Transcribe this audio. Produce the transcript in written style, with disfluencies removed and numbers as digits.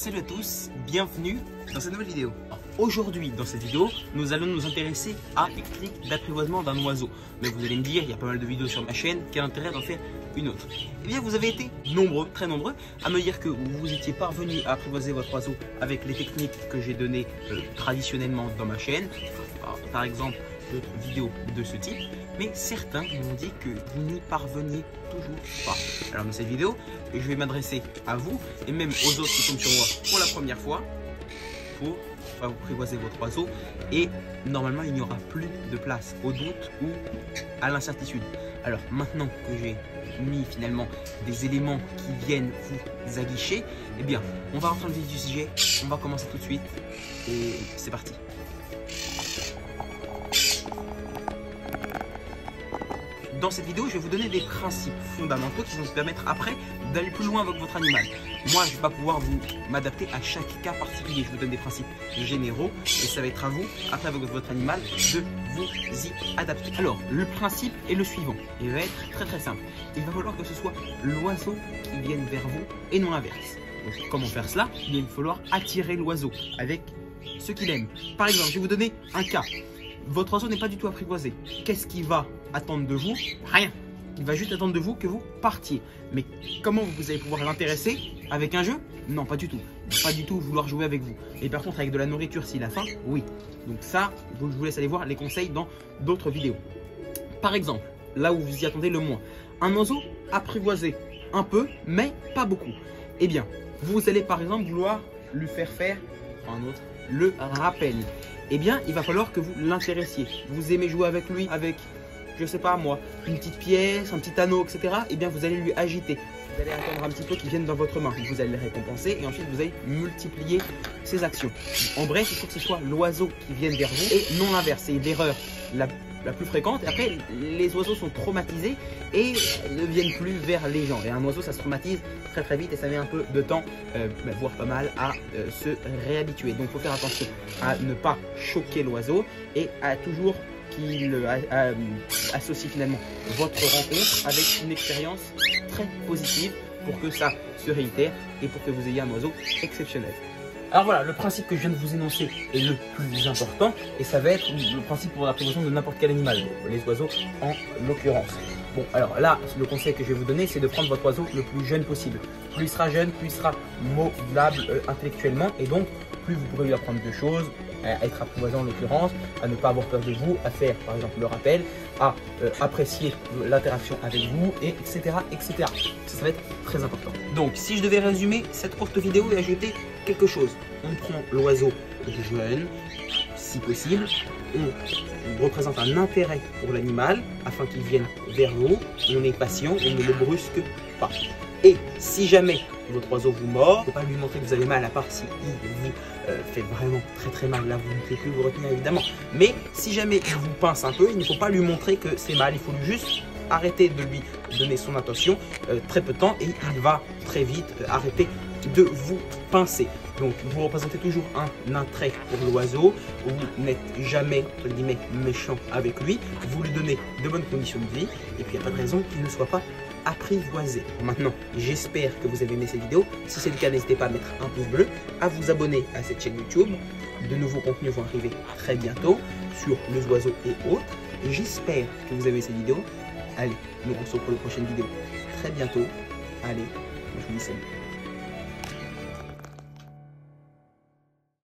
Salut à tous, bienvenue dans cette nouvelle vidéo. Aujourd'hui, dans cette vidéo, nous allons nous intéresser à la technique d'apprivoisement d'un oiseau. Mais vous allez me dire, il y a pas mal de vidéos sur ma chaîne, quel intérêt d'en faire une autre? Eh bien, vous avez été nombreux, très nombreux, à me dire que vous étiez parvenus à apprivoiser votre oiseau avec les techniques que j'ai données traditionnellement dans ma chaîne. Par exemple, d'autres vidéos de ce type, mais certains m'ont dit que vous n'y parveniez toujours pas. Alors dans cette vidéo, je vais m'adresser à vous et même aux autres qui tombent sur moi pour la première fois pour apprivoiser votre oiseau, et normalement il n'y aura plus de place au doute ou à l'incertitude. Alors maintenant que j'ai mis finalement des éléments qui viennent vous aguicher, eh bien on va rentrer dans le vif du sujet, on va commencer tout de suite et c'est parti. Dans cette vidéo, je vais vous donner des principes fondamentaux qui vont vous permettre après d'aller plus loin avec votre animal. Moi, je ne vais pas pouvoir m'adapter à chaque cas particulier. Je vous donne des principes généraux et ça va être à vous, après avec votre animal, de vous y adapter. Alors, le principe est le suivant. Il va être très très simple. Il va falloir que ce soit l'oiseau qui vienne vers vous et non l'inverse. Donc, comment faire cela? Il va falloir attirer l'oiseau avec ce qu'il aime. Par exemple, je vais vous donner un cas. Votre oiseau n'est pas du tout apprivoisé. Qu'est-ce qu'il va attendre de vous? Rien. Il va juste attendre de vous que vous partiez. Mais comment vous allez pouvoir l'intéresser? Avec un jeu? Non, pas du tout. Pas du tout vouloir jouer avec vous. Et par contre, avec de la nourriture, s'il a faim, oui. Donc ça, je vous laisse aller voir les conseils dans d'autres vidéos. Par exemple, là où vous y attendez le moins, un oiseau apprivoisé un peu, mais pas beaucoup. Eh bien, vous allez par exemple vouloir lui faire faire un autre, le rappel. Eh bien, il va falloir que vous l'intéressiez. Vous aimez jouer avec lui, avec, je sais pas moi, une petite pièce, un petit anneau, etc. Eh bien, vous allez lui agiter. Vous allez attendre un petit peu qu'il vienne dans votre main. Vous allez le récompenser et ensuite vous allez multiplier ses actions. En bref, il faut que ce soit l'oiseau qui vienne vers vous et non l'inverse. C'est l'erreur la plus fréquente. Et après, les oiseaux sont traumatisés et ne viennent plus vers les gens. Et un oiseau, ça se traumatise très très vite et ça met un peu de temps, voire pas mal, à se réhabituer. Donc, il faut faire attention à ne pas choquer l'oiseau et à toujours qu'il associe finalement votre rencontre avec une expérience très positive pour que ça se réitère et pour que vous ayez un oiseau exceptionnel. Alors voilà, le principe que je viens de vous énoncer est le plus important et ça va être le principe pour l'apprivoisement de n'importe quel animal, les oiseaux en l'occurrence. Bon, alors là, le conseil que je vais vous donner, c'est de prendre votre oiseau le plus jeune possible. Plus il sera jeune, plus il sera modelable intellectuellement et donc plus vous pourrez lui apprendre de choses, à être apprivoisé en l'occurrence, à ne pas avoir peur de vous, à faire par exemple le rappel, à apprécier l'interaction avec vous, et etc., etc. Ça va être très important. Donc, si je devais résumer cette courte vidéo et ajouter quelque chose, on prend l'oiseau jeune, si possible, on représente un intérêt pour l'animal afin qu'il vienne vers vous, on est patient, on ne le brusque pas. Et si jamais votre oiseau vous mord, il ne faut pas lui montrer que vous avez mal, à part si il vous fait vraiment très très mal. Là, vous ne pouvez plus vous retenir évidemment. Mais si jamais il vous pince un peu, il ne faut pas lui montrer que c'est mal. Il faut juste arrêter de lui donner son attention très peu de temps et il va très vite arrêter de vous pincer. Donc vous représentez toujours un attrait pour l'oiseau, vous n'êtes jamais entre guillemets méchant avec lui, vous lui donnez de bonnes conditions de vie et puis il n'y a pas de raison qu'il ne soit pas apprivoisé. Maintenant, j'espère que vous avez aimé cette vidéo. Si c'est le cas, n'hésitez pas à mettre un pouce bleu, à vous abonner à cette chaîne YouTube. De nouveaux contenus vont arriver très bientôt sur les oiseaux et autres. Et j'espère que vous avez aimé cette vidéo. Allez, nous on se retrouve pour les prochaines vidéos très bientôt. Allez, je vous dis salut.